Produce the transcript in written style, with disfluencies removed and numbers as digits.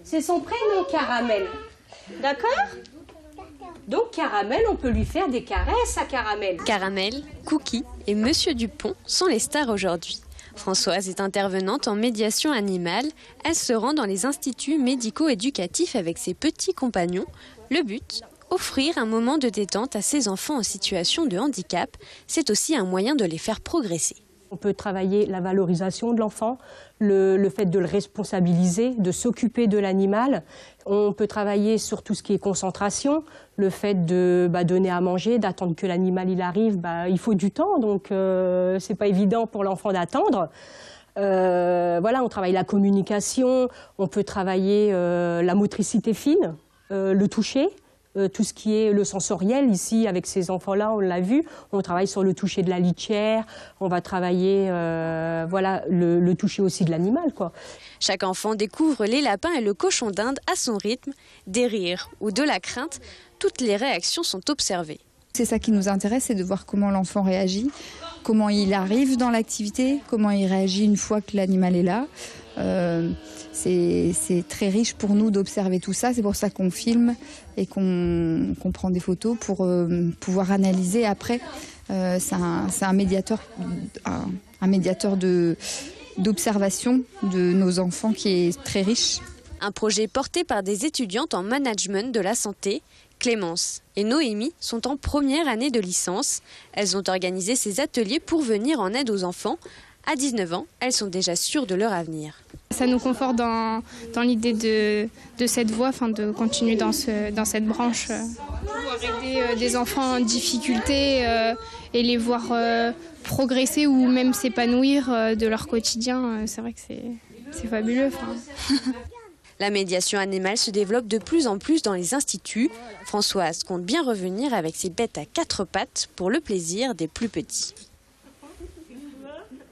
C'est son prénom, Caramel. D'accord? Donc Caramel, on peut lui faire des caresses à Caramel. Caramel, Cookie et Monsieur Dupont sont les stars aujourd'hui. Françoise est intervenante en médiation animale. Elle se rend dans les instituts médico-éducatifs avec ses petits compagnons. Le but, offrir un moment de détente à ces enfants en situation de handicap. C'est aussi un moyen de les faire progresser. On peut travailler la valorisation de l'enfant, le fait de le responsabiliser, de s'occuper de l'animal. On peut travailler sur tout ce qui est concentration, le fait de donner à manger, d'attendre que l'animal il arrive. Il faut du temps, donc c'est pas évident pour l'enfant d'attendre. Voilà, on travaille la communication, on peut travailler la motricité fine, le toucher. Tout ce qui est le sensoriel, ici, avec ces enfants-là, on l'a vu. On travaille sur le toucher de la litière, on va travailler voilà, le toucher aussi de l'animal, quoi. Chaque enfant découvre les lapins et le cochon d'Inde à son rythme. Des rires ou de la crainte, toutes les réactions sont observées. C'est ça qui nous intéresse, c'est de voir comment l'enfant réagit, comment il arrive dans l'activité, comment il réagit une fois que l'animal est là. C'est très riche pour nous d'observer tout ça, c'est pour ça qu'on filme et qu'on prend des photos pour pouvoir analyser après. C'est un médiateur d'observation de nos enfants qui est très riche. Un projet porté par des étudiantes en management de la santé. Clémence et Noémie sont en première année de licence. Elles ont organisé ces ateliers pour venir en aide aux enfants. À 19 ans, elles sont déjà sûres de leur avenir. Ça nous conforte dans l'idée de cette voie, de continuer dans cette branche. Pouvoir aider des enfants en difficulté et les voir progresser ou même s'épanouir de leur quotidien, c'est vrai que c'est fabuleux. La médiation animale se développe de plus en plus dans les instituts. Françoise compte bien revenir avec ses bêtes à 4 pattes pour le plaisir des plus petits.